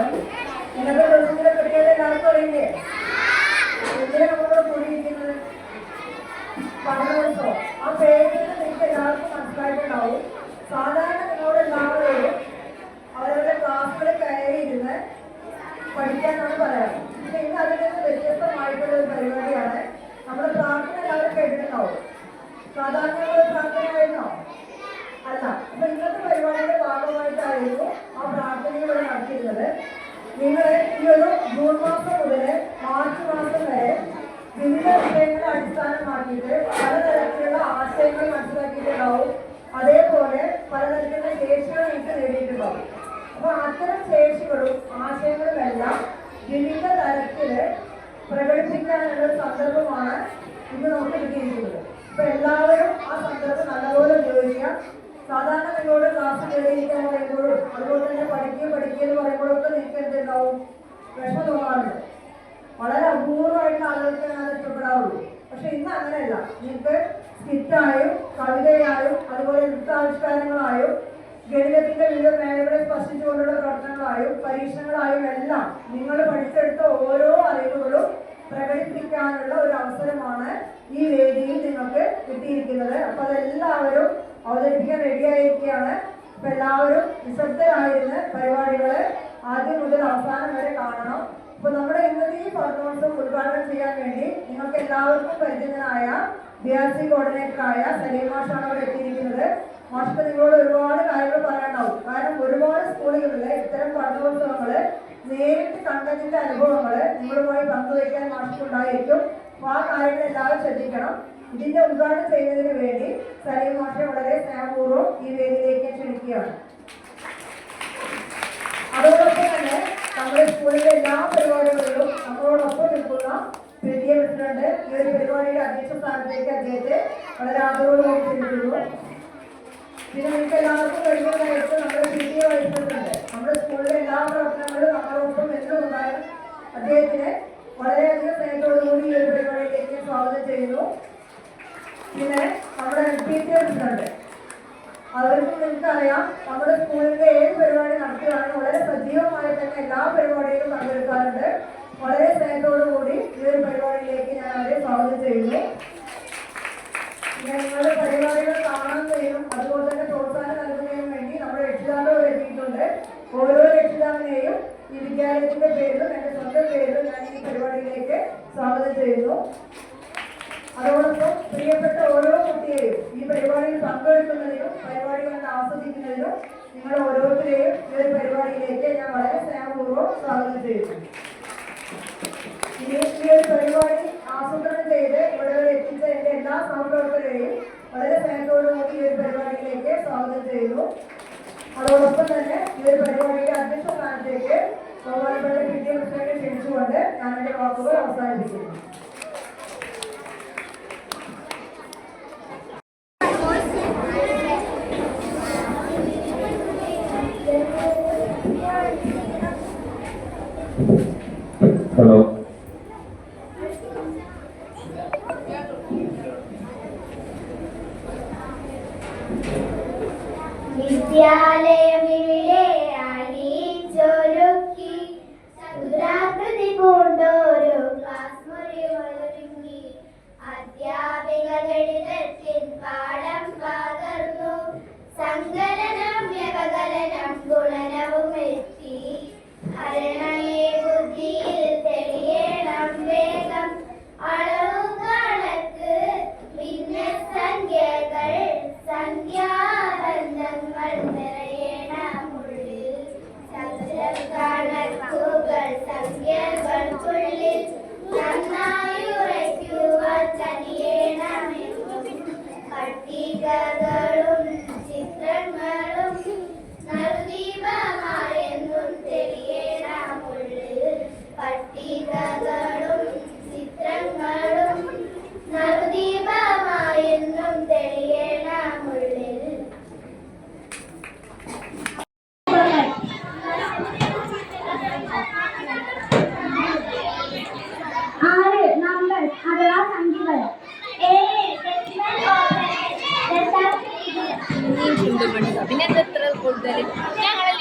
നമസ്കാരം. ഇന്നത്തെ ദിവസത്തിനെ പറ്റിയത് എല്ലാവർക്കും അറിയില്ലേ? എന്തിനാ നമ്മളോട് കൂടിയിരിക്കുന്നത്? പഠനോത്സവം. ആ പേരിൽ നിങ്ങൾക്ക് എല്ലാവർക്കും മനസ്സിലായിട്ടുണ്ടാവും. സാധാരണ നിങ്ങളോട് എല്ലാവരോടും അവരവരുടെ ക്ലാസ്സുകളിൽ കയറിയിരുന്ന് പഠിക്കാനാണ് പറയാറ്. പക്ഷെ ഇന്ന് അതിൽ നിന്ന് വ്യത്യസ്തമായിട്ടുള്ള ഒരു പരിപാടിയാണ്. നമ്മുടെ പ്രാർത്ഥന എല്ലാവരും കേട്ടിട്ടുണ്ടാവും. സാധാരണ പ്രാർത്ഥനയായിരുന്നോ? അല്ല. അപ്പൊ ഇന്നത്തെ പരിപാടിയുടെ ഭാഗമായിട്ടായിരുന്നു ആ പ്രാർത്ഥനകൾ ഇവിടെ നടത്തിയിരുന്നത്. നിങ്ങൾ ഈ ഒരു ജൂൺ മാസം മുതൽ മാർച്ച് മാസം വരെ വിവിധ വിഷയങ്ങളെ അടിസ്ഥാനമാക്കിയിട്ട് പലതരത്തിലുള്ള ആശയങ്ങൾ മനസ്സിലാക്കിയിട്ടുണ്ടാവും. അതേപോലെ പലതരത്തിലുള്ള ശേഷികൾ നിങ്ങൾക്ക് നേടിയിട്ടുണ്ടാവും. അപ്പൊ അത്തരം ശേഷികളും ആശയങ്ങളും എല്ലാം വിവിധ തരത്തില് പ്രകടിപ്പിക്കാനുള്ള ഒരു സന്ദർഭമാണ് ഇന്ന് നമുക്ക് കിട്ടിയിരിക്കുന്നത്. അപ്പൊ എല്ലാവരും ആ സന്ദർഭം നല്ലപോലെ ഉപയോഗിക്കാം. സാധാരണ നിങ്ങളോട് ക്ലാസ് കയറിയിരിക്കാൻ പറയുമ്പോഴും അതുപോലെ തന്നെ പഠിക്കുക എന്ന് പറയുമ്പോഴൊക്കെ നിങ്ങൾക്ക് എന്തുണ്ടാവും? വിഷമം തോന്നാറുണ്ട്. വളരെ അപൂർവമായിട്ട് ആളുകൾക്ക് അത് ഇഷ്ടപ്പെടാറുള്ളൂ. പക്ഷെ ഇന്ന് അങ്ങനെയല്ല. നിങ്ങൾക്ക് സ്കിറ്റായും കവിതയായും അതുപോലെ നൃത്താവിഷ്കാരങ്ങളായും ഗണിതത്തിന്റെ വിവിധ മേഖലകളെ സ്പർശിച്ചുകൊണ്ടുള്ള പ്രവർത്തനങ്ങളായും പരീക്ഷണങ്ങളായും എല്ലാം നിങ്ങൾ പഠിച്ചെടുത്ത ഓരോ അറിവുകളും പ്രകടിപ്പിക്കാനുള്ള ഒരു അവസരമാണ് ഈ വേദിയിൽ നിങ്ങൾക്ക് കിട്ടിയിരിക്കുന്നത്. അപ്പൊ അതെല്ലാവരും അവതരിപ്പിക്കാൻ റെഡിയായിരിക്കുകയാണ്. അപ്പൊ എല്ലാവരും നിശബ്ദരായിരുന്ന് പരിപാടികള് ആദ്യം മുതൽ അവസാനം വരെ കാണണം. അപ്പൊ നമ്മുടെ ഇന്നത്തെ ഈ പഠനോത്സവം ഉദ്ഘാടനം ചെയ്യാൻ വേണ്ടി നിങ്ങൾക്ക് എല്ലാവർക്കും പരിചിതനായ BRC കോർഡിനേറ്ററായ സലീം മാഷാണ് അവിടെ എത്തിയിരിക്കുന്നത്. മാഷ് നിങ്ങളോട് ഒരുപാട് കാര്യങ്ങൾ പറയാനുണ്ടാവും. കാരണം ഒരുപാട് സ്കൂളുകളിലെ ഇത്തരം പഠനോത്സവങ്ങള് നേരിട്ട് കണ്ടതിന്റെ അനുഭവങ്ങൾ നിങ്ങളുമായി പങ്കുവയ്ക്കാൻ മാഷുണ്ടായിരിക്കും. അപ്പൊ ആ കാര്യങ്ങൾ എല്ലാവരും ശ്രദ്ധിക്കണം. ഇതിന്റെ ഉദ്ഘാടനം ചെയ്യുന്നതിന് വേണ്ടി സലീം മാഷെ വളരെ സ്നേഹപൂർവ്വം ഈ വേദിയിലേക്ക് ക്ഷണിക്കുകയാണ്. അതോടൊപ്പം തന്നെ നമ്മുടെ സ്കൂളിലെ എല്ലാ പരിപാടികളിലും നമ്മളോടൊപ്പം നിൽക്കുന്ന PTA പ്രസിഡന്റ് ഈ ഒരു പരിപാടിയുടെ അധ്യക്ഷ സ്ഥാനത്തേക്ക് അദ്ദേഹത്തെ വളരെ ആദരവോടുകൂടി ക്ഷണിക്കുന്നു. പിന്നെ നിങ്ങൾക്ക് എല്ലാവർക്കും കഴിയുന്നതായിട്ട് നമ്മുടെ PTA വൈസ് പ്രസിഡന്റ് നമ്മുടെ സ്കൂളിലെ എല്ലാ പ്രവർത്തനങ്ങളും നമ്മളോടൊപ്പം എന്നും ഉണ്ടാകും. അദ്ദേഹത്തിന് വളരെയധികം സ്നേഹത്തോടുകൂടി ഈ ഒരു പരിപാടിയിലേക്ക് സ്വാഗതം ചെയ്യുന്നു. പിന്നെ നമ്മുടെ PTA പ്രസിഡന്റ് അവർക്കും നിങ്ങൾക്കറിയാം, നമ്മുടെ സ്കൂളിന്റെ ഏത് പരിപാടി നടത്തുകയാണെങ്കിൽ വളരെ സജീവമായി തന്നെ എല്ലാ പരിപാടികളും പങ്കെടുക്കാറുണ്ട്. വളരെ സ്നേഹത്തോടുകൂടി ഈ ഒരു പരിപാടിയിലേക്ക് ഞാൻ അവരെ സ്വാഗതം ചെയ്യുന്നു. നിങ്ങളുടെ പരിപാടികൾ കാണുന്നതിനും അതുപോലെ തന്നെ പ്രോത്സാഹനം നൽകുന്നതിനും വേണ്ടി നമ്മുടെ രക്ഷിതാക്കൾ എത്തിയിട്ടുണ്ട്. ഓരോ രക്ഷിതാവിനെയും ഈ വിദ്യാലയത്തിന്റെ പേരിലും എന്റെ സ്വന്തം പേരിലും ഞാൻ ഈ പരിപാടിയിലേക്ക് സ്വാഗതം ചെയ്യുന്നു. അതോടൊപ്പം പ്രിയപ്പെട്ട ഓരോ കുട്ടിയെയും ഈ പരിപാടിയിൽ പങ്കെടുക്കുന്നതിനും പരിപാടി കണ്ട് ആസ്വദിക്കുന്നതിനും നിങ്ങൾ ഓരോരുത്തരെയും ഈ ഒരു പരിപാടിയിലേക്ക് ഞാൻ വളരെ സ്നേഹപൂർവ്വം സ്വാഗതം ചെയ്യുന്നു. ഈ ഒരു പരിപാടി ആസൂത്രണം ചെയ്ത് ഇവിടെ വരെ എത്തിച്ച എന്റെ എല്ലാ സഹപ്രവർത്തകരെയും വളരെ സ്നേഹത്തോടുകൂടി ഈ ഒരു പരിപാടിയിലേക്ക് സ്വാഗതം ചെയ്യുന്നു. അതോടൊപ്പം തന്നെ ഈ ഒരു പരിപാടിയുടെ അധ്യക്ഷ സ്ഥാനത്തേക്ക് ബഹുമാനപ്പെട്ട PTA പ്രസിഡന്റിനെ ക്ഷണിച്ചുകൊണ്ട് ഞാൻ എന്റെ വാക്കുകൾ അവസാനിപ്പിക്കുന്നു. ഹലോ, വിദ്യാലയം ഇവിടെ അണിയിച്ചൊരുക്കി ചതുരാകൃതി പൂണ്ടോരോ ക്ലാസ് മുറികളൊരുങ്ങി അധ്യാപിക ഗണിതത്തിൻ പാഠം പകർന്നു സങ്കലനം വ്യവകലനം ഗുണനവും എത്തി ഹരണയെ ബുദ്ധിയിൽ തെളിയണം വേഗം അളവു കണക്ക് ഭിന്നസംഖ്യകൾ സംഖ്യാബന്ധങ്ങൾ നിറയണമുള്ളിൽ ചതുരക്കണക്കുകൾ സംഖ്യകൾക്കുള്ളിൽ നന്നായി ഉറയ്ക്കുവാൻ കഴിയണമെന്നും പട്ടികകളും ചിത്രങ്ങളും നറുദീപമായെന്നും തെളിയണമുള്ളിൽ പട്ടികകളും ചിത്രങ്ങളും നറുദീപമായെന്നും തെളിയണമുള്ളിൽ നമ്പർ അഥവാ സംഖ്യകൾ പിന്നെ എത്ര കൂടുതൽ ഞങ്ങളെ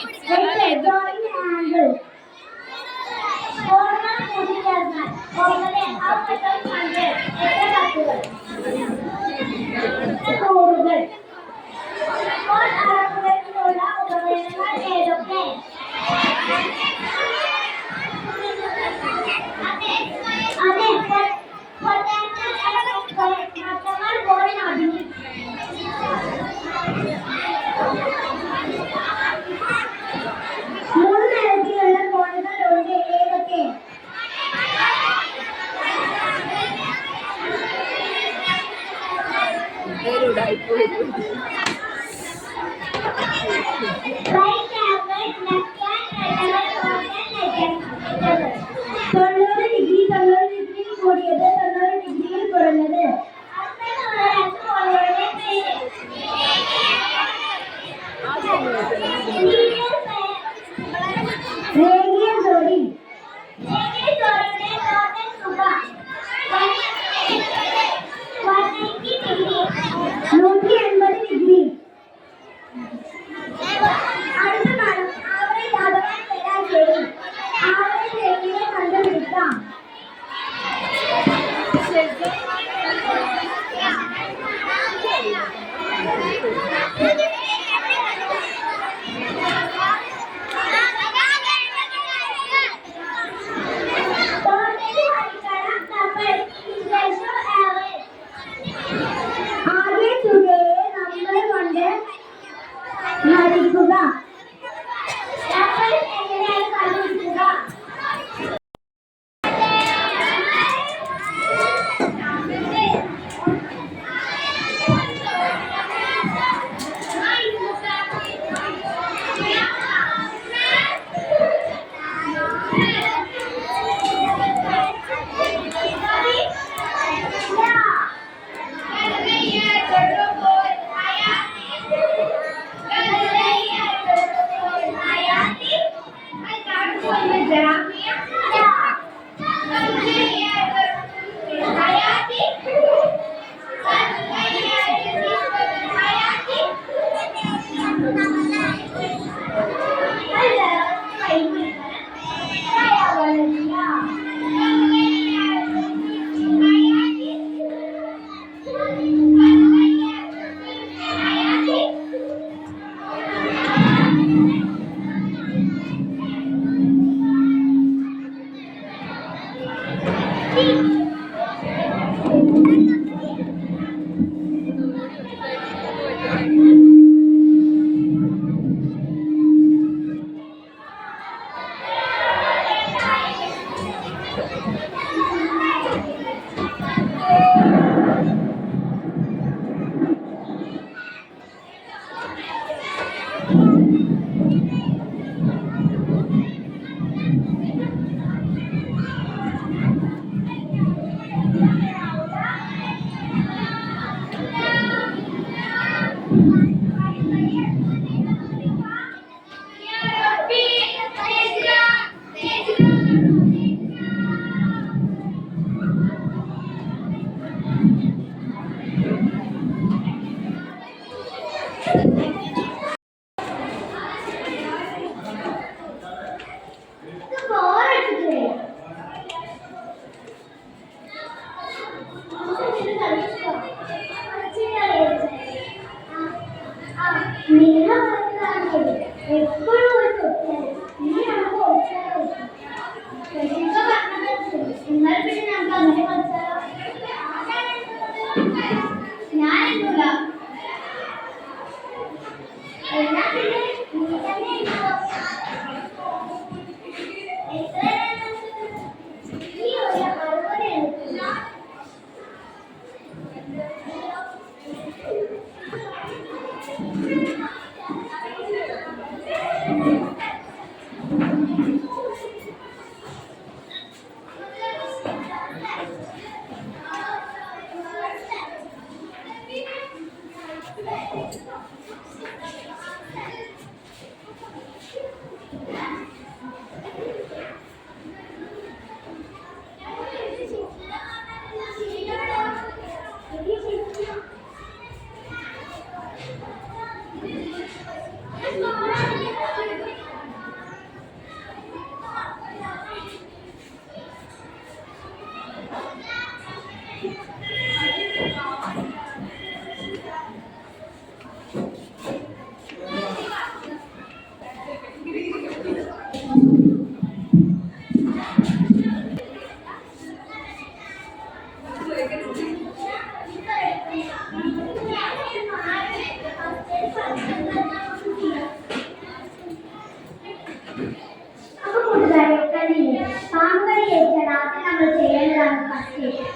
അപ്പൊ കൂട്ടുകാരെ കളിയില്ലേ പാമ്പ് കളി ഏറ്റാൽ ആദ്യം നമ്മൾ ചെയ്യേണ്ടതാണ്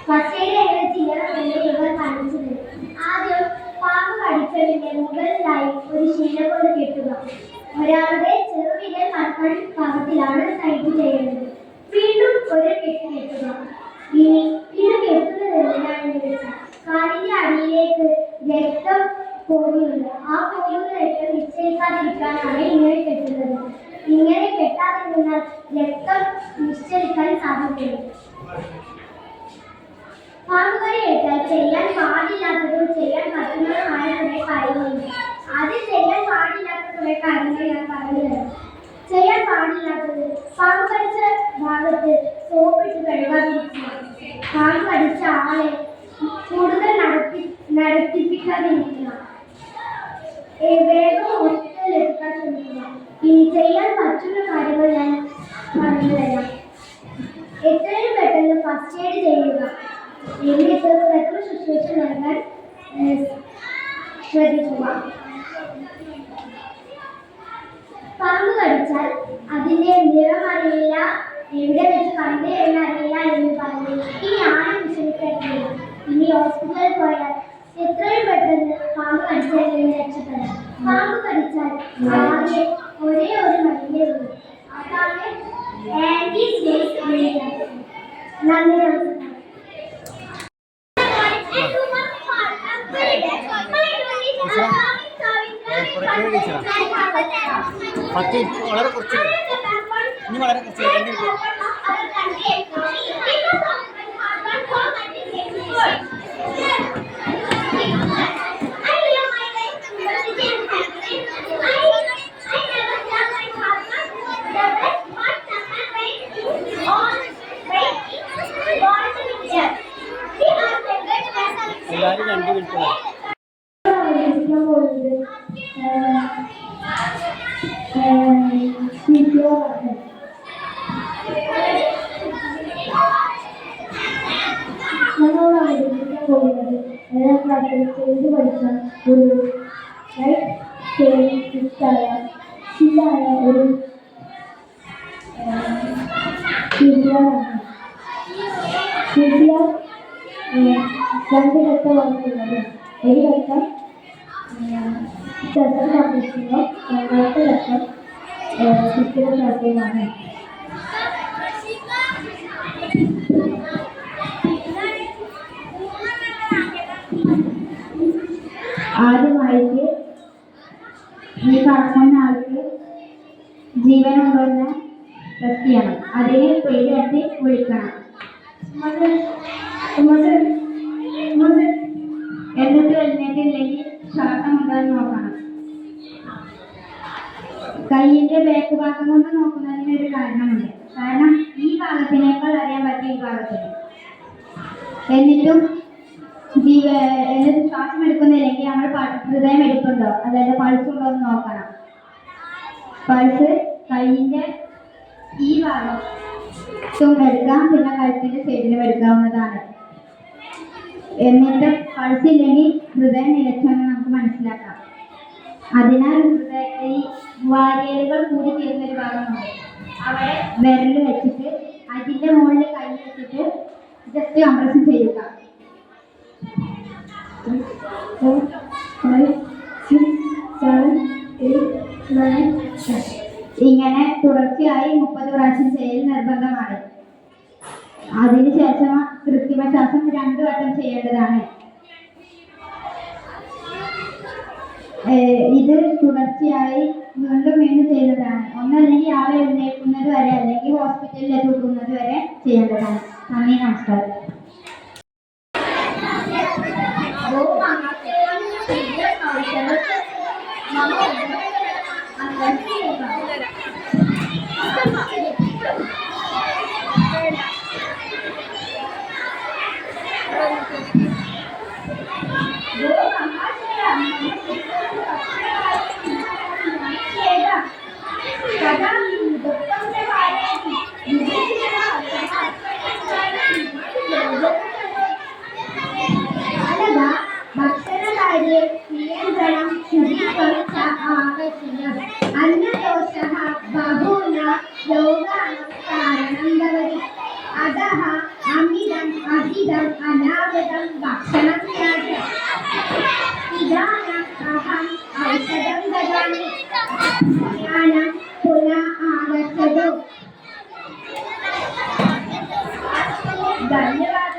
ഫസ്റ്റ് എയ്ഡ് എങ്ങനെ ചെയ്യണമെന്ന് ഇവർ കാണിച്ചു തരും. ആദ്യം പാമ്പ് കടിച്ചതിന്റെ മുകളിലായി ഒരു ശീല കൊണ്ട് കെട്ടുക. ഒരാളുടെ ചെറുവിരൽ മറക്കാൻ പാകത്തിലാണ് ടൈറ്റ് ചെയ്യേണ്ടത്. വീണ്ടും ഒരു കെട്ട് കെട്ടുക. ഇനി ഇത് കെട്ടുന്നത് എന്തിനാണെന്ന് വെച്ചാൽ കാലിന്റെ അടിയിലേക്ക് രക്തം പോകുന്നുണ്ട്. ആ പോകുന്ന രക്തം നിശ്ചയിക്കാതിരിക്കാനാണ് ഇങ്ങനെ കെട്ടുന്നത്. ഇങ്ങനെ കെട്ടാതെ നിന്നാൽ രക്തം നിശ്ചയിക്കാൻ സാധിക്കില്ല. പാമ്പുകളി ഏറ്റാൽ ചെയ്യാൻ പാടില്ലാത്തതും ചെയ്യാൻ പറ്റുന്നതുമായ കുറെ കാര്യങ്ങളുണ്ട്. അത് ചെയ്യാൻ പാടില്ലാത്ത കുറെ കാര്യങ്ങൾ ഞാൻ പറഞ്ഞു തരാം. ചെയ്യാൻ പാടില്ലാത്തത് പാമ്പ് കടിച്ച ഭാഗത്ത് സോപ്പിട്ട് കഴുകാതിരിക്കുക. പാമ്പ് കടിച്ച ആളെ കൂടുതൽ നടത്തിപ്പിക്കാതിരിക്കുക. വേഗം ഹോസ്പിറ്റലിൽ എത്തിക്കാൻ ശ്രമിക്കുക. ഇനി ചെയ്യാൻ പറ്റുന്ന കാര്യങ്ങൾ ഞാൻ പറഞ്ഞു തരാം. എത്രയും പെട്ടെന്ന് ഫസ്റ്റ് എയ്ഡ് ചെയ്യുക. എന്നിട്ട് പ്രഥമ ശുശ്രൂഷ നൽകാൻ ശ്രദ്ധിക്കുക. പാമ്പ് കടിച്ചാൽ അതിന്റെ നിറം അറിയില്ല, എവിടെ വെച്ച് കണ്ടേ എന്നറിയില്ല എന്ന് പറഞ്ഞു ഇനി ആരും വിഷമിക്കത്തില്ല. ഇനി ഹോസ്പിറ്റലിൽ പോയാൽ എത്രയും പെട്ടെന്ന് പാമ്പ് കടിച്ചതിൽ നിന്ന് രക്ഷപ്പെടാം. പാമ്പ് കടിച്ചാൽ ആകെ ഒരേ ഒരു മരുന്നേ ഉള്ളൂ. അതാണ് ആന്റിസ്നേക്ക് മെഡിസിൻ. നന്ദി, നമസ്കാരം. വളരെ കുറച്ച് ഇനി വളരെ കുറച്ച് എല്ലാവരും 2 മിനിറ്റ് ചെയ്ത് പഠിക്കാൻ ഒരു ശിലായ ഒരു രണ്ട് ഘട്ട വാർത്തകളും ഒരു ഘട്ടം ശസ്ത്രശാസ്ത്രജ്ഞോ രണ്ടാമത്തെ ഘട്ടം ശിക്ഷണശാസ്ത്രമാണ്. ആദ്യമായിട്ട് ഈ കടക്കുന്ന ആൾക്ക് ജീവനുണ്ടെന്ന ടെസ്റ്റ് ചെയ്യണം. അതിന് പേര് തട്ടി വിളിക്കണം. എന്നിട്ട് എഴുന്നേറ്റില്ലെങ്കിൽ ശ്വാസം ഉണ്ടെന്ന് നോക്കണം. കൈയിന്റെ ബാക്ക് ഭാഗം കൊണ്ട് നോക്കുന്നതിന് ഒരു കാരണമുണ്ട്. കാരണം ഈ ഭാഗത്തിനേക്കാൾ അറിയാൻ പറ്റും ഈ ഭാഗത്തിന്. എന്നിട്ട് ശ്വാസം എടുക്കുന്നില്ലെങ്കിൽ നമ്മൾ ഹൃദയം എടുക്കുന്നുണ്ടോ, അതായത് പൾസ് ഉണ്ടോ എന്ന് നോക്കണം. പൾസ് കൈയിന്റെ ഈ ഭാഗം എടുക്കാം, പിന്നെ കഴുത്തിന്റെ സൈഡിലും എടുക്കാവുന്നതാണ്. എന്നിട്ട് പൾസ് ഇല്ലെങ്കിൽ ഹൃദയം നിലച്ചെന്ന് നമുക്ക് മനസ്സിലാക്കാം. അതിനാൽ ഈ വാരിയലുകൾ കൂടി ചേർന്നൊരു ഭാഗമുണ്ട്. അവിടെ വിരൽ വെച്ചിട്ട് അതിന്റെ മുകളിൽ കൈ വെച്ചിട്ട് ജസ്റ്റ് കംപ്രഷൻ ചെയ്യുക. 4, 5, 6, 7, 8, 9, 10. ഇങ്ങനെ തുടർച്ചയായി 30 പ്രാവശ്യം ചെയ്യൽ നിർബന്ധമാണ്. അതിനുശേഷം കൃത്രിമ ശ്വാസം 2 വട്ടം ചെയ്യേണ്ടതാണ്. ഇത് തുടർച്ചയായി വീണ്ടും ചെയ്യുന്നതാണ്. ഒന്നല്ലെങ്കിൽ ആളെ എഴുന്നേൽക്കുന്നത് വരെ അല്ലെങ്കിൽ ഹോസ്പിറ്റലിൽ എത്തിക്കുന്നത് വരെ ചെയ്യേണ്ടതാണ്. നന്ദി, നമസ്കാരം. നിയന്ത്രണം ശുചീകരണ ആവശ്യം അന്നദോഷഃ ബഹൂന രോഗാണ കാരണം ഭവതി അതഃ അമിതം അധികം അനാവൃതം ഭക്ഷണം ത്യാജ്യം ഇദാനം അഹം ഔഷധം ദദാമി ജ്ഞാനം പുനഃ ആഗച്ഛതു. ധന്യവാദः.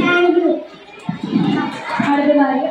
Thank you. അടുത്തതായി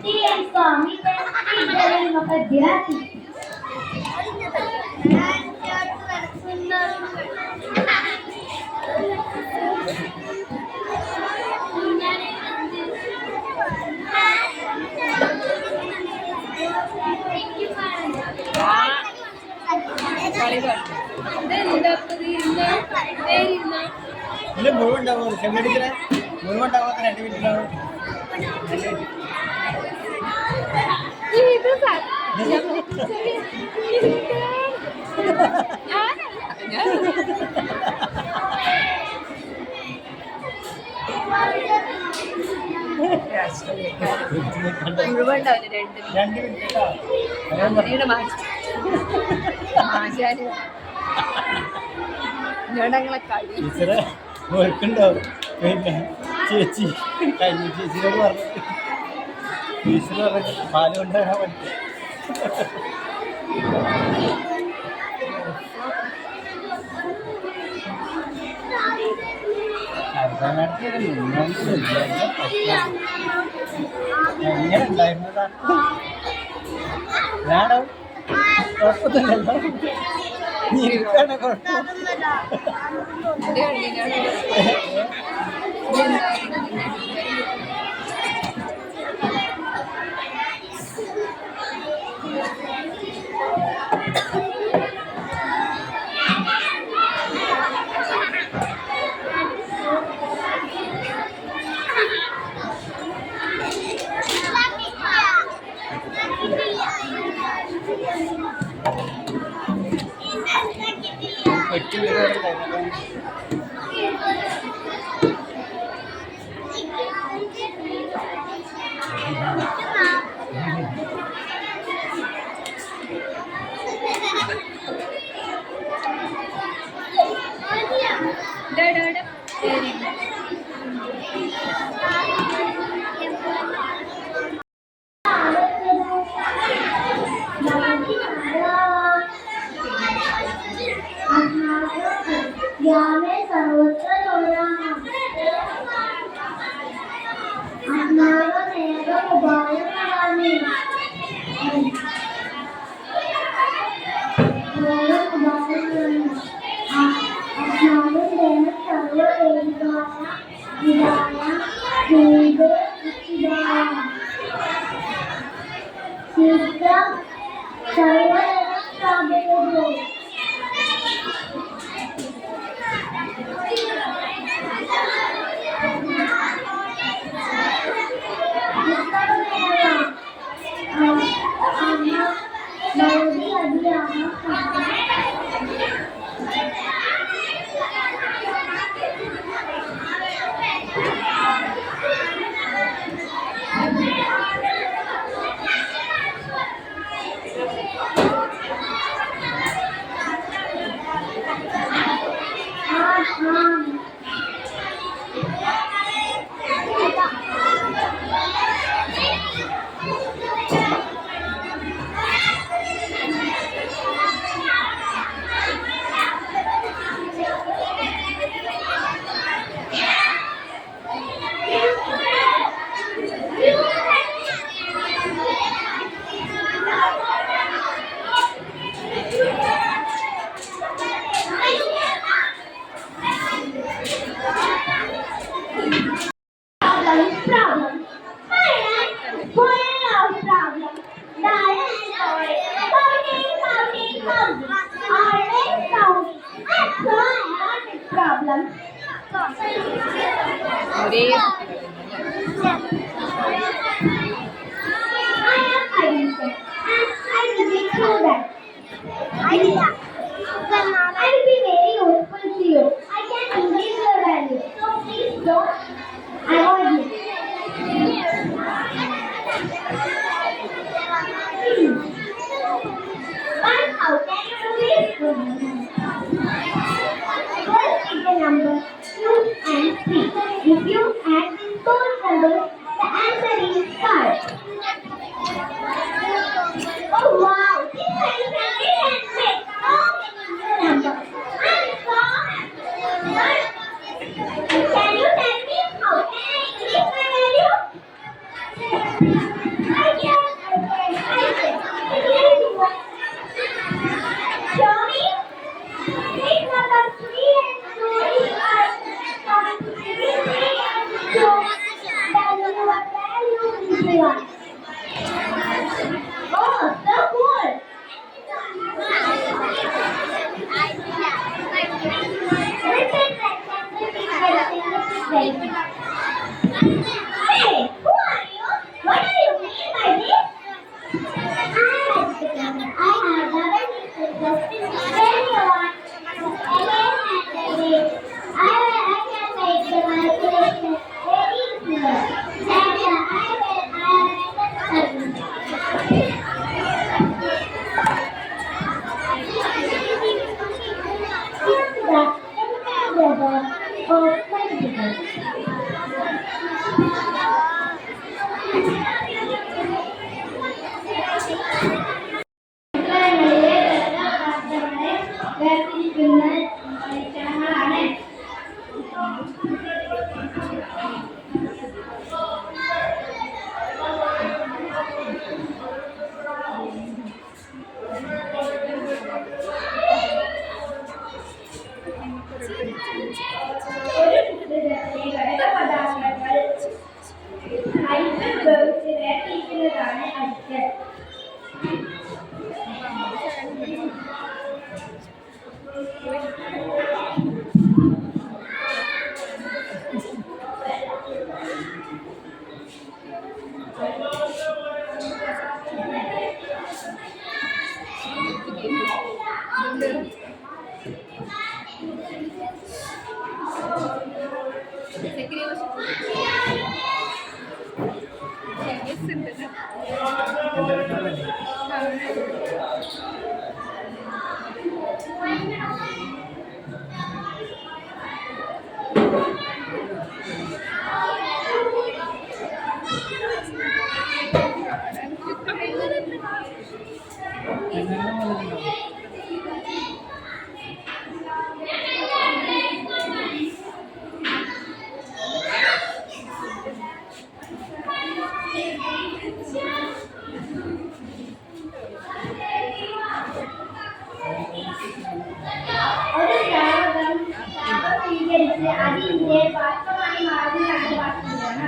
Tea and Swami then speak the name of a deity. ഇതിൽ മുഴുവൻ ഉണ്ടാവുമോ ചെമ്മടിച്ചിലെ മുഴുവൻ ഉണ്ടാവാത്ത 2 മിനിറ്റിലാണ് മുഴുവൻ ഉണ്ടാവില്ല 2 2 മിനിറ്റ് ആശാരി ഞങ്ങളെ കളി ടീച്ചറെ ഓർക്കുണ്ടാവും പിന്നെ ചേച്ചി കഴിഞ്ഞ ചേച്ചിയോട് പറഞ്ഞു ടീച്ചർ പറഞ്ഞു പാല് കൊണ്ടാണ് പഠിച്ചത് എങ്ങനെ ഉണ്ടായിരുന്നതാ വേണം കുഴപ്പമില്ലല്ലോ ഇരിക്കാണ് കുഴപ്പം Oh, so cool! Hey, who are you? What do you mean by this? I have never been suggested anyone again and again. I can make the manipulation very easier. And അതിന്റെ വാസ്തവമായി മാറുന്നതാണ് വാസ്തവമാണ്.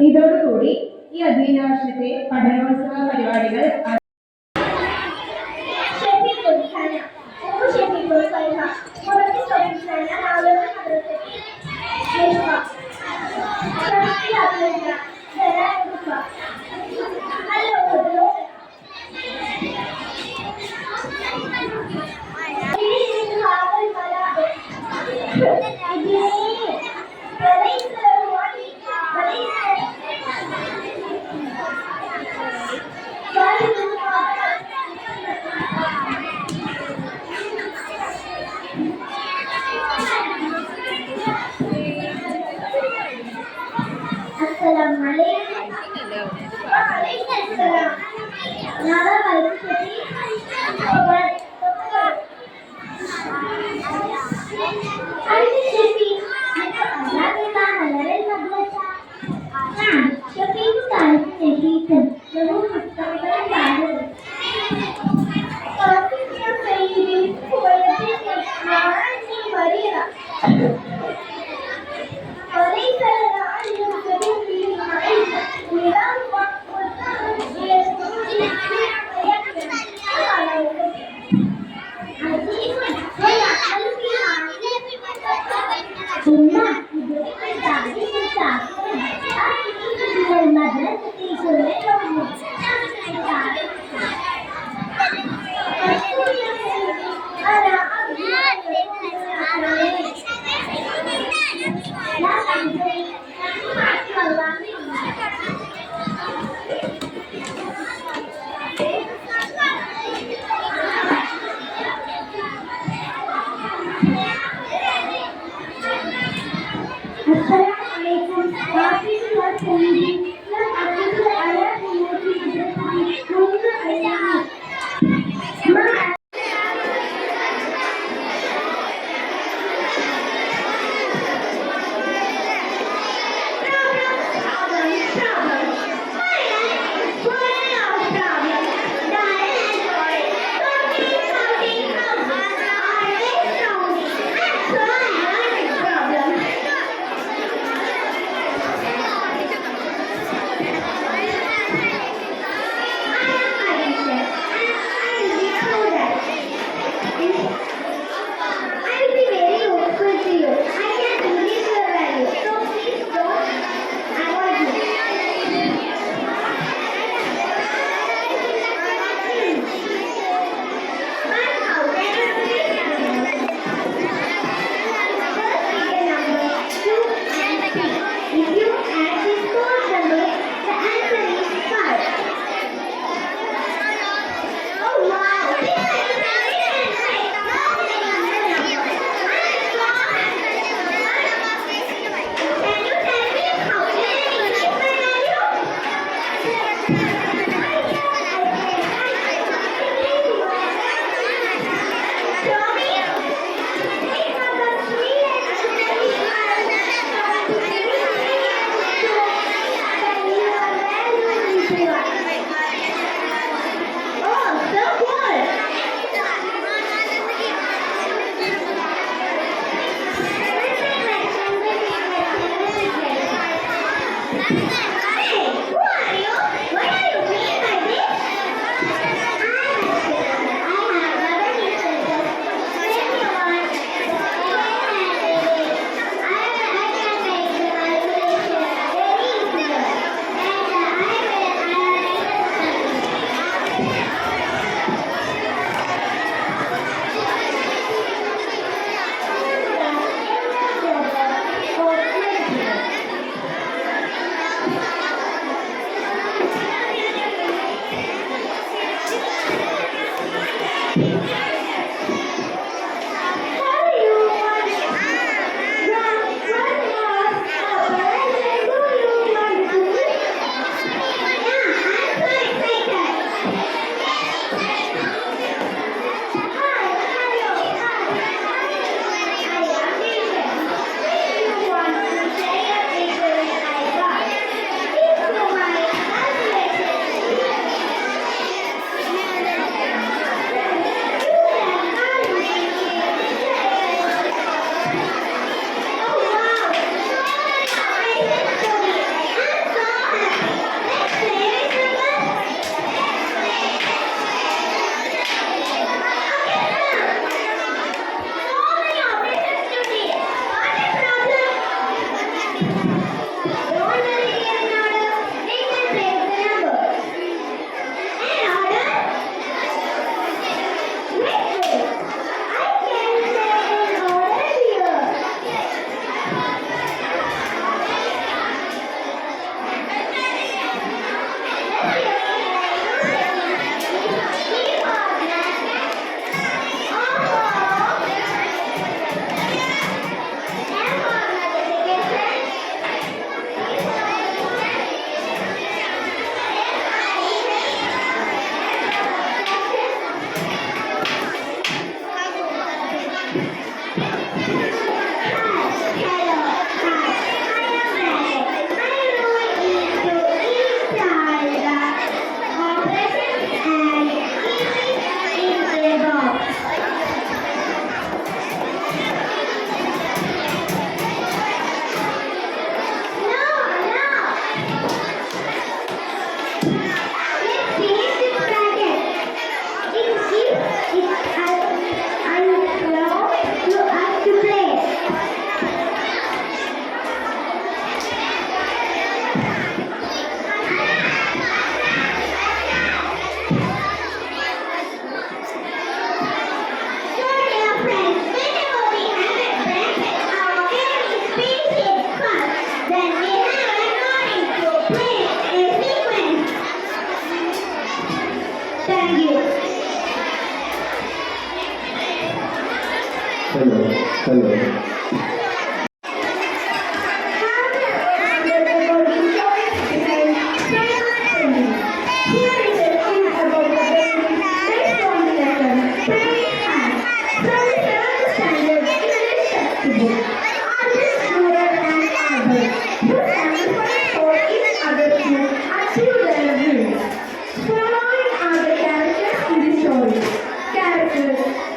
ഇതോടുകൂടി ഈ അധ്യയന വർഷത്തെ പഠനോത്സവ പരിപാടികൾ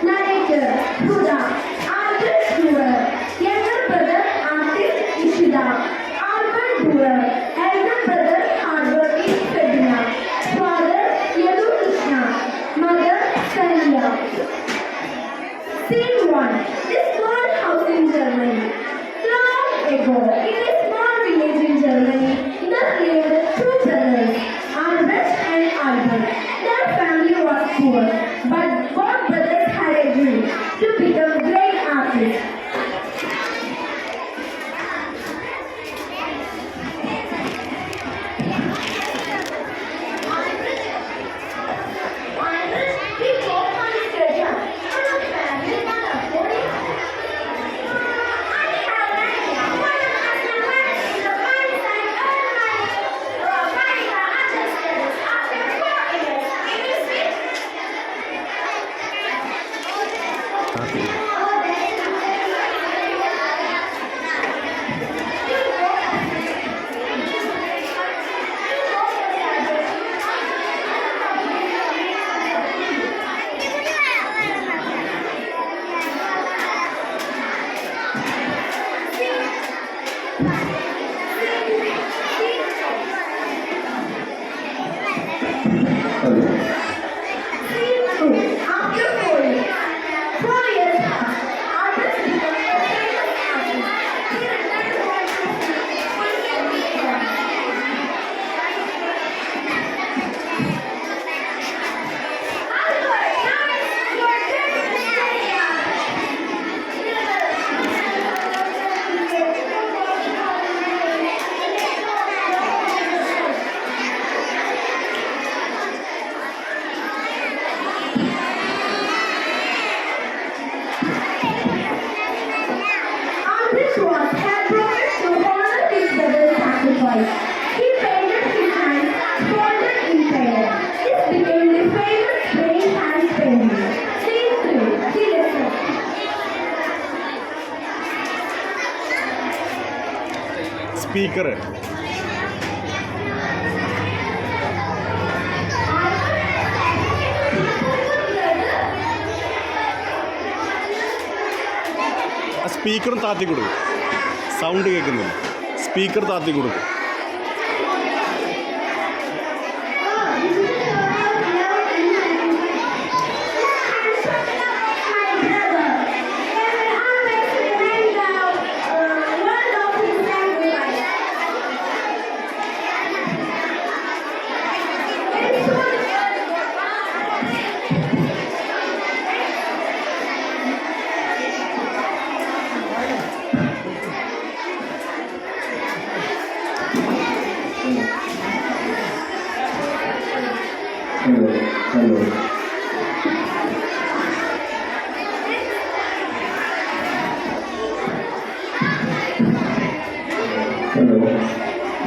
Narrator, Huda, artist, voice. He painted his hands folded in prayer. This became the famous praying hands painting. Scene 3. He listened. Speaker speaker താത്തി കൊടുക്കും, സൗണ്ട് കേൾക്കുന്നില്ല. സ്പീക്കർ താത്തി കൊടുക്കും.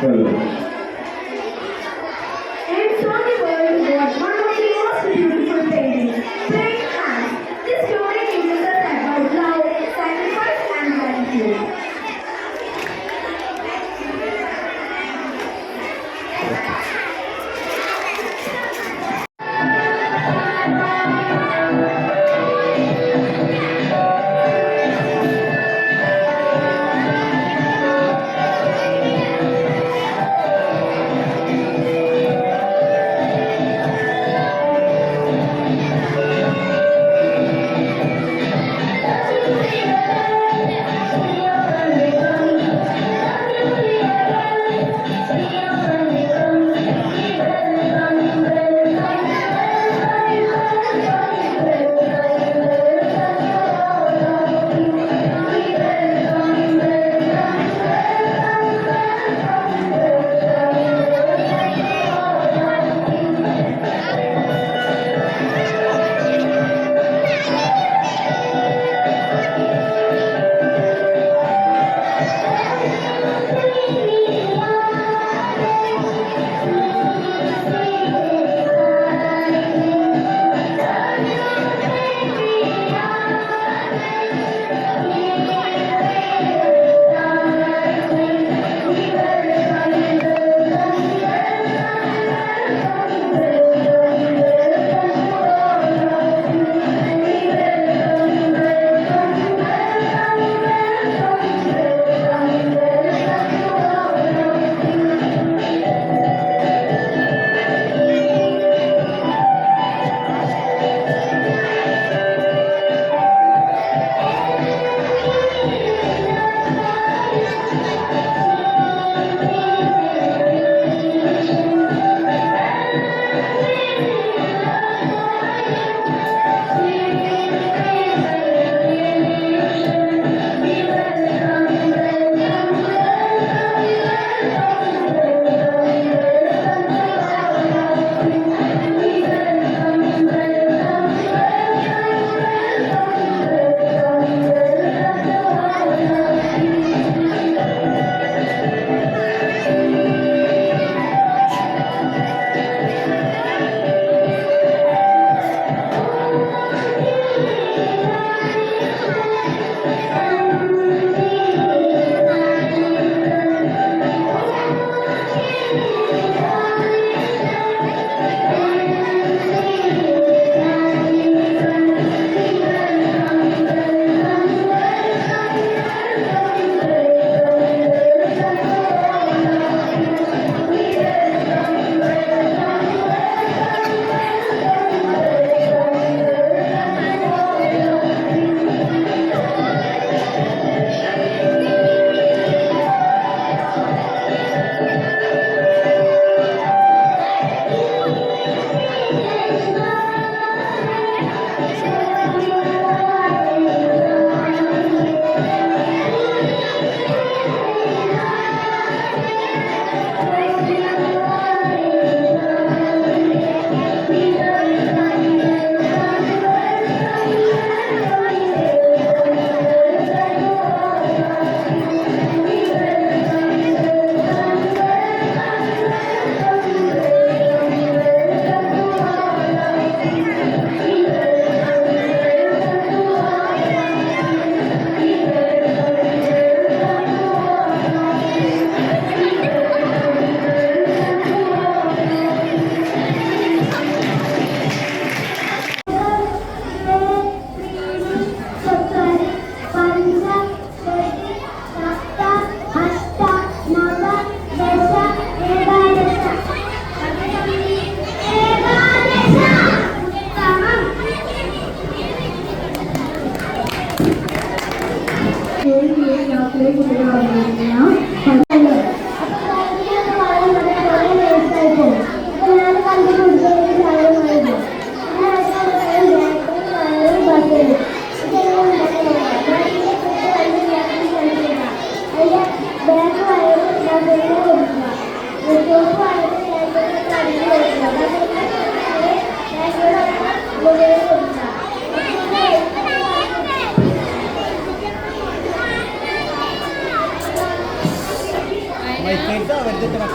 Hello. And Sony World was one of the most beautiful paintings. Praying hands. This story teaches us about love, sacrifice, and gratitude.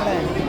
മോളെ.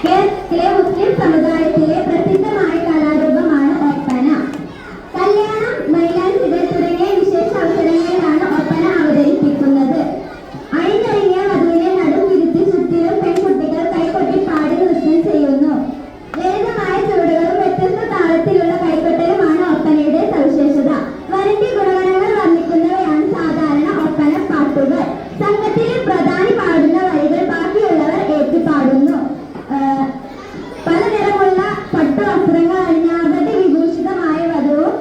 കേരളത്തിലെ മുസ്ലിം സമുദായത്തിലെ പ്രസിദ്ധമായ കലാരൂപമാണ് ഒപ്പന. കല്യാണം, മൈലാഞ്ചികൾ തുടങ്ങിയ വിശേഷ അവസരങ്ങളിലാണ് ഒപ്പന അവതരിപ്പിക്കുന്നത്. അണിഞ്ഞൊരുങ്ങിയ വധുവിനെ നടുവിരുത്തി ചുറ്റിലും പെൺകുട്ടികൾ കൈകൊട്ടി പാടി നൃത്തം ചെയ്യുന്നു. ലളിതമായ ചുവടുകളും വ്യത്യസ്ത താളത്തിലുള്ള കൈകൊട്ടലുമാണ് ഒപ്പനയുടെ സവിശേഷത. വരന്റെ ഗുണഗണങ്ങൾ വർണ്ണിക്കുന്നവയാണ് സാധാരണ ഒപ്പന പാട്ടുകൾ. സംഘത്തിലെ പ്രധാനി പാടുന്ന വരികൾ ബാക്കിയുള്ളവർ ഏറ്റുപാടുന്നു. പലനിറമുള്ള പട്ടുവസ്ത്രങ്ങൾ അണിഞ്ഞ ആഭരണ വിഭൂഷിതമായ വധുവും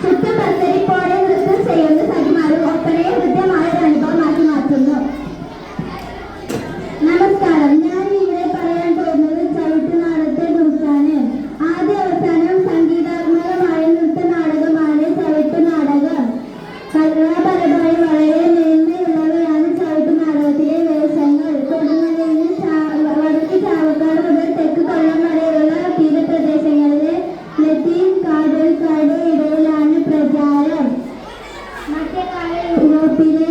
ചുറ്റും പ്രസരിപ്പോടെ നൃത്തം ചെയ്യുന്ന സഖിമാരും ഒപ്പനയെ ഹൃദ്യമായ ഒരു അനുഭവമാക്കി മാറ്റുന്നു. നമസ്കാരം. ഞാൻ ഇവിടെ പറയാൻ പോകുന്നത് ചവിട്ടുനാടകത്തെ കുറിച്ചാണ്. ആദ്യ അവസാനം സംഗീതാത്മകമായ നൃത്തനാടകമാണ് ചവിട്ടുനാടകം. കലാപരമായി വളരെ മേന്മയുള്ളവയാണ് ചവിട്ടുനാടകത്തിലെ വേഷങ്ങൾ. കൊടുങ്ങല്ലൂരിൽ വടക്ക് ചാവക്കാട് മുതൽ തെക്ക് കൊല്ലം വരെയുള്ള തീരപ്രദേശങ്ങളിലെ ലത്തീൻ കാതൽക്കാരുടെ ഇടയിലാണ് പ്രചാരം. മധ്യകാല യൂറോപ്പിലെ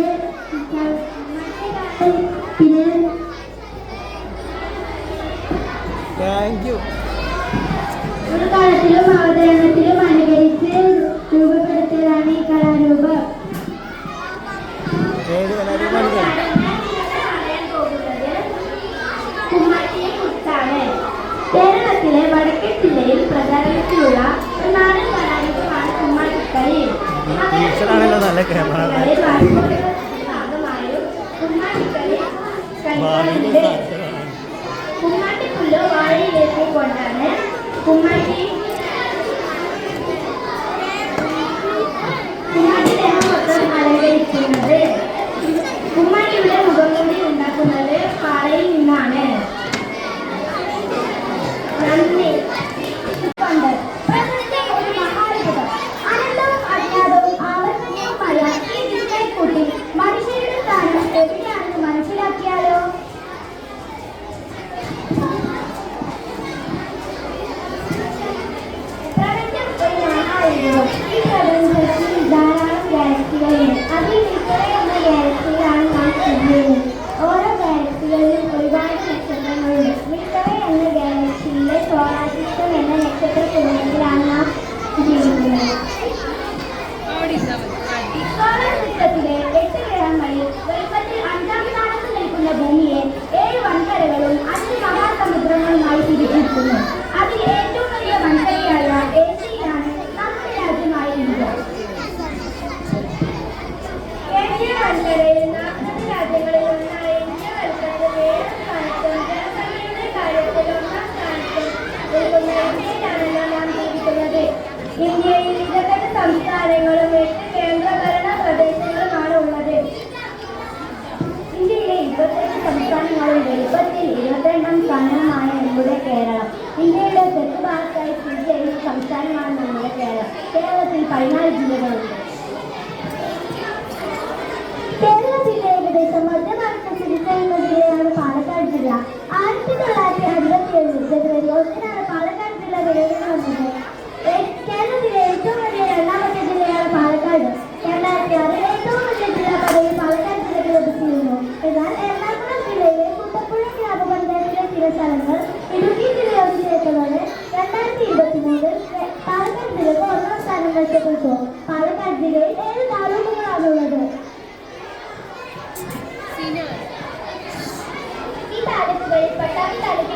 താങ്ക് യു. ഒരു കാലത്തിലും അവതരണത്തിലും അനുകരിച്ച് രൂപപ്പെടുത്തിയതാണ് ഈ കലാരൂപം. ഏത് കലാരൂപമാണ്? കുമ്മാട്ടിയെ കുറിച്ചാണ്. കേരളത്തിലെ വടക്കൻ ജില്ലയിൽ പ്രചാരണത്തിലുള്ള ഒരു നാടൻ കലാരൂപമാണ് കുമ്മാട്ടിക്കളി. ടീച്ചറാണല്ലോ നല്ല ക്യാമറ. ഭാഗമായും കുമ്മാട്ടിക്കളി കളിക്കാറുണ്ട്. കുമ്മാട്ടിപ്പുല്ല് വാഴയിലേക്ക് കൊണ്ടാണ് കുമ്മാട്ടി ദേഹം മൊത്തം അലങ്കരിക്കുന്നത്. കുമ്മാട്ടിയുടെ മുഖംമൂടി ഉണ്ടാക്കുന്നത് പാറയിൽ നിന്നാണ്. നന്ദി. പ്രകൃതി ഒരു മഹാത്ഭുതം. അനന്തവും അജ്ഞാതവും ആവർത്തനീയവുമായ ഈ വിസ്മയക്കൂട്ടിൽ മനുഷ്യരുടെ സ്ഥാനം എവിടെയാണെന്ന് മനസ്സിലാക്കിയാലോ? പ്രപഞ്ചം ഒരു മഹാത്ഭുതം. ഈ പ്രപഞ്ചത്തിൽ ധാരാളം ഗാലക്സികളുണ്ട്. അതിൽ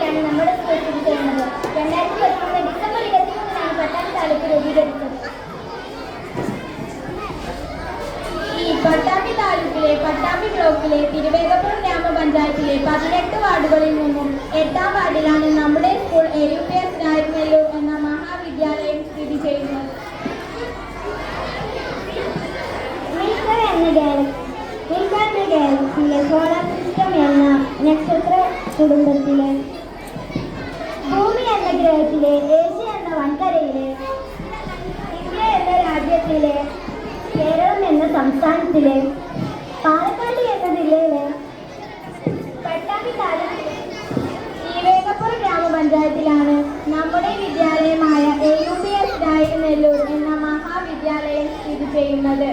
പരിപാടിയാണ് നമ്മുടെ സ്കൂൾ സ്ഥിതി ചെയ്യുന്നത്. 2013 ഡിസംബർ 23-നാണ് പട്ടാമ്പി താലൂക്ക് രൂപീകരിച്ചത്. ഈ പട്ടാമ്പി താലൂക്കിലെ പട്ടാമ്പി ബ്ലോക്കിലെ തിരുവേഗപ്പുറം ഗ്രാമപഞ്ചായത്തിലെ 18 വാർഡുകളിൽ നിന്നും 8ാം വാർഡിലാണ് നമ്മുടെ സ്കൂൾ AUPS നായർനെല്ലൂർ എന്ന മഹാവിദ്യാലയം സ്ഥിതി ചെയ്യുന്നത്. ഗാലക്സിയിലെ സോളാർ സിസ്റ്റം എന്ന നക്ഷത്ര കുടുംബത്തിലെ ഭൂമി എന്ന ഗ്രഹത്തിലെ ഏഷ്യ എന്ന വൻകരയിലെ ഇന്ത്യ എന്ന രാജ്യത്തിലെ കേരളം എന്ന സംസ്ഥാനത്തിലെ പാലക്കാട് എന്ന ജില്ലയിലെ പട്ടാമ്പി താലൂക്കിലെ ശ്രീവേഗപ്പുറം ഗ്രാമപഞ്ചായത്തിലാണ് നമ്മുടെ വിദ്യാലയമായ AUPS നായർനെല്ലൂർ എന്ന മഹാവിദ്യാലയം സ്ഥിതി ചെയ്യുന്നത്.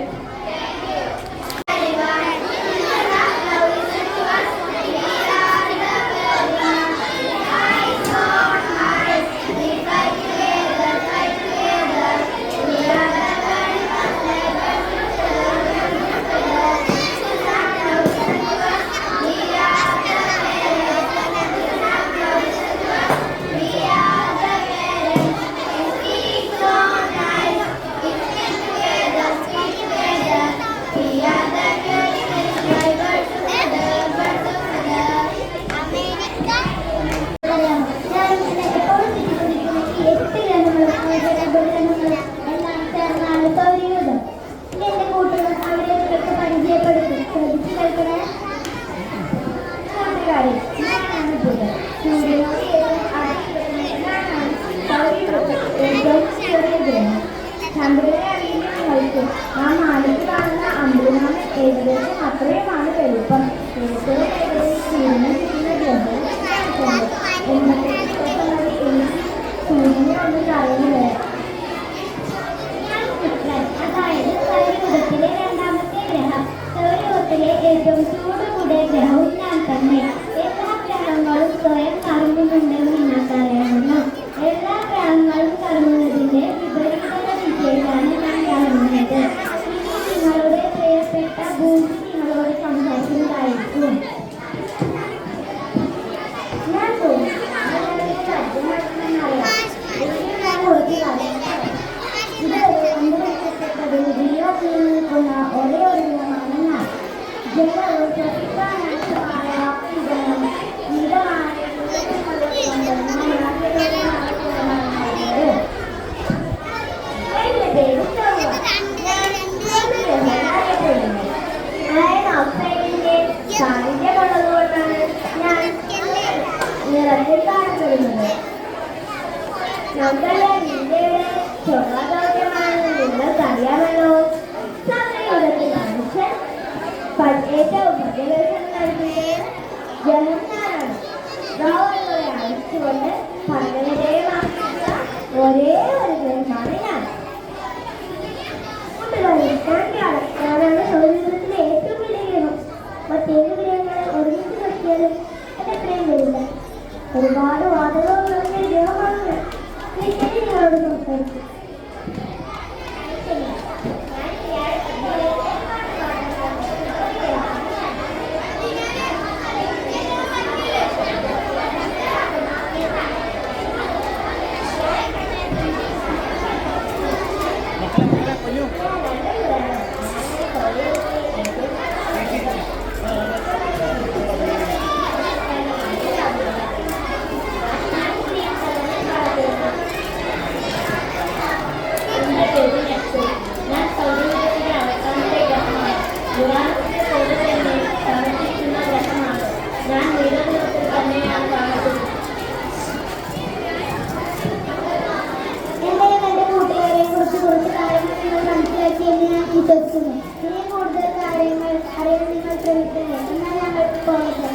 ഏകദേശം അത്രയുമാണ് വലുപ്പം. സൂര്യനെ ഒന്നും അറിയുന്നില്ല. അതായത് സൗരയൂഥത്തിലെ രണ്ടാമത്തെ ഗ്രഹം. സൗരയൂഥത്തിലെ ഏറ്റവും ചൂട് കൂടിയ ഗ്രഹവും ഞാൻ തന്നെ. എല്ലാ ഗ്രഹങ്ങളും സ്വയം കറങ്ങുന്നുണ്ടെന്ന് നിങ്ങൾക്കറിയാമല്ലോ. എല്ലാ ഗ്രഹങ്ങളും കറങ്ങുന്നതിന്റെ വിപരീത ദിശയിലാണ് ഞാൻ കറങ്ങുന്നത്. നിങ്ങളുടെ പ്രിയപ്പെട്ട ഭൂമി നിങ്ങളോട് സംസാരിക്കുന്നതായിരിക്കും. ഞാൻ നിൽക്കുന്ന ഒരേ ഒരു ഗ്രഹമാണ് ഞാൻ. ജലവും പ്രതിഭാനമായ മിതമായ എന്റെ പേര് സാന്നിധ്യമുള്ളതുകൊണ്ടാണ് ഞാൻ നിറത്തിൽ കാണപ്പെടുന്നത്. നമ്മുടെ ഇന്ത്യയുടെ ചൊവ്വാദൗത്യമാണെന്ന് നിങ്ങൾക്കറിയാമല്ലോ. സൗരയൂഥത്തിൽ മനുഷ്യൻ ഏറ്റവും പര്യവേഷണം നടത്തിയത് ജലന്മാരാണ്. റോവറുകളെ അയച്ചുകൊണ്ട് പഠനവിധേയമാക്കിയ ഒരേ ഒരു ഗ്രഹമാണ് ഞാൻ. ഞാനാണ് സൗരയൂഥത്തിലെ ഏറ്റവും വലിയ ഗ്രഹം. മറ്റേത് ഗ്രഹങ്ങളെ ഒരുമിച്ച് നോക്കിയാലും അതെത്രയും വരില്ല. ഒരുപാട് വാദങ്ങൾ നിറഞ്ഞ ഗ്രഹമാണ് ഞാൻ. നിങ്ങളോട് സംസാരിച്ചു. കൂടുതൽ കാര്യങ്ങൾ അറിയാൻ നിങ്ങൾ ശ്രമിക്കുന്നത്. എന്നാൽ ഞങ്ങൾക്ക് പോകട്ടെ.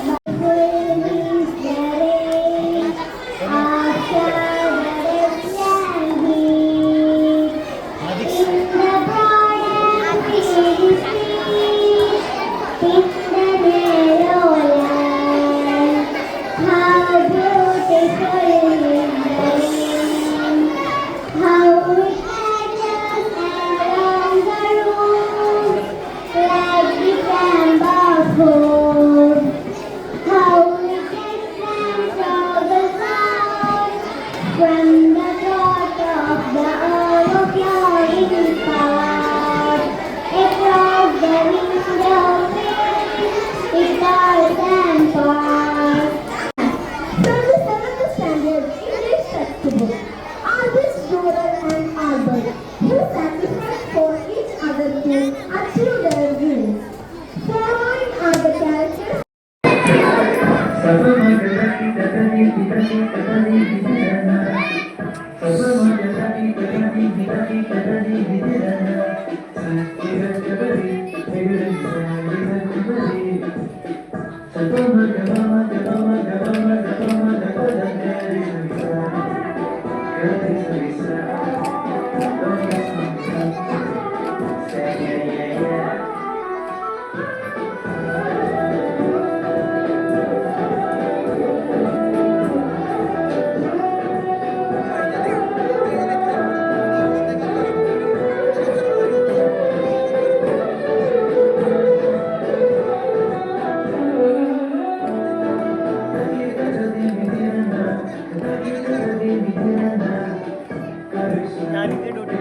ഞാനിങ്ങനെ ഡ്യൂട്ടി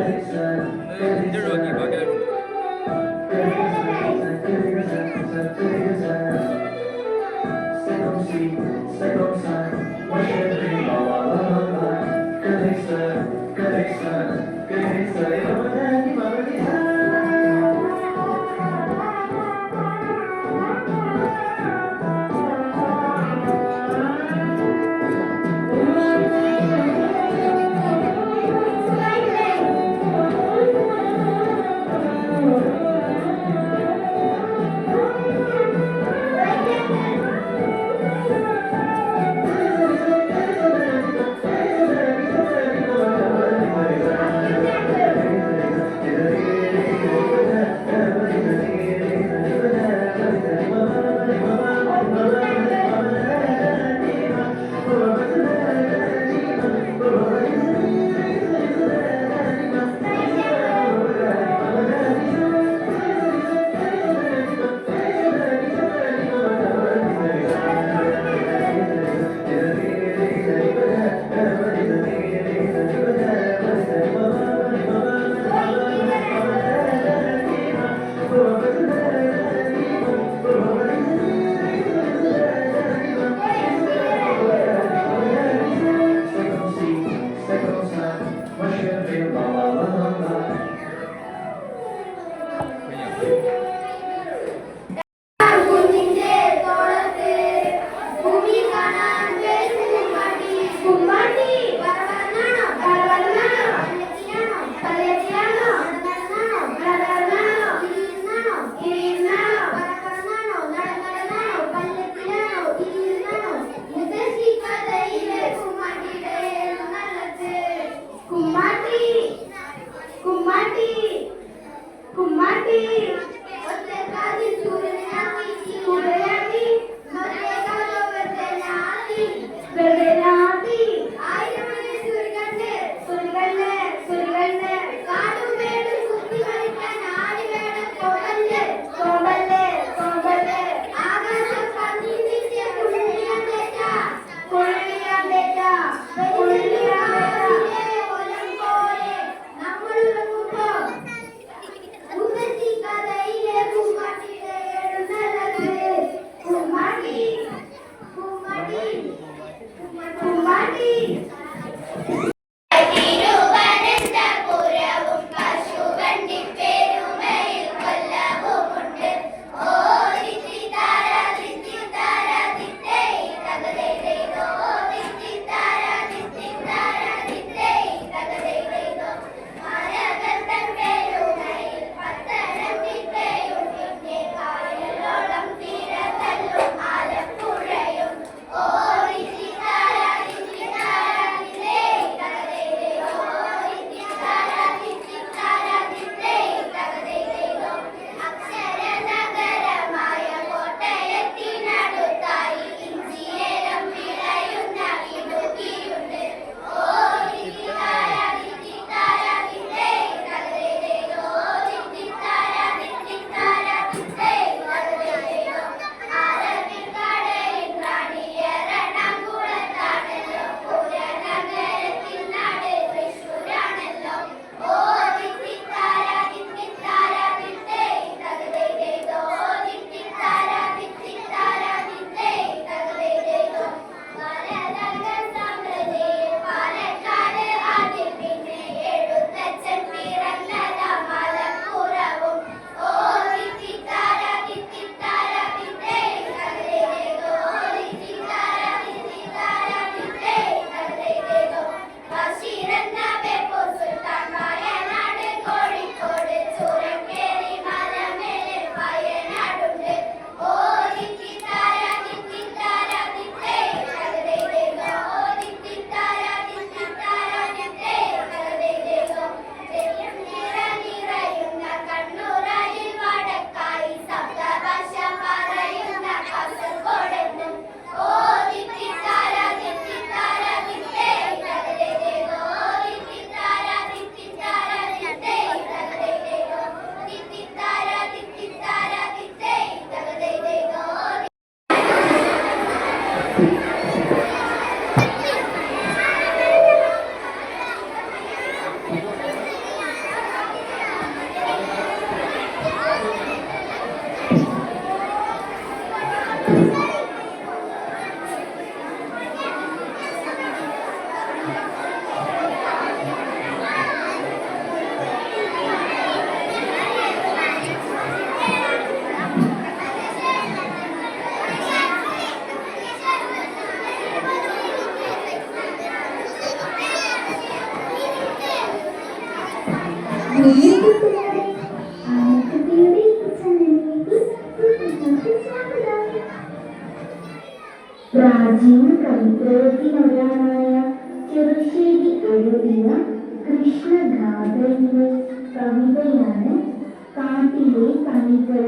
ഒഴിവാക്കി ബാക്കി പ്രാചീന കവിത്രയത്തിനൊരാളായ ചെറുശ്ശേരി എഴുതിയ കൃഷ്ണഗാഥയിലെ കവിതയാണ് കാട്ടിലെ കണികൾ.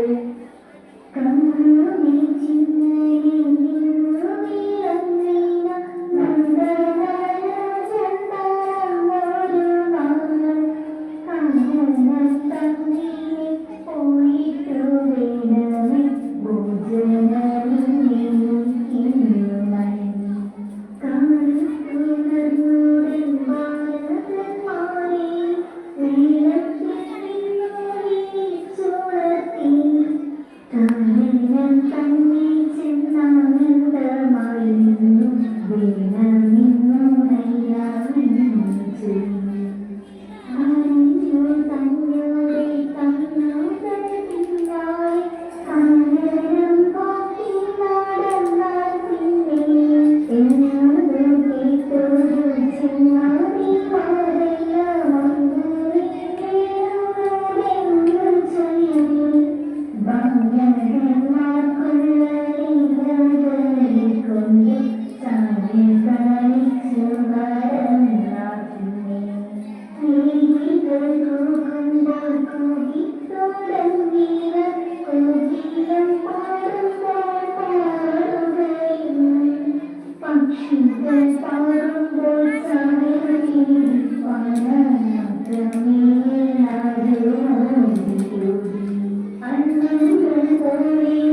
Thank you.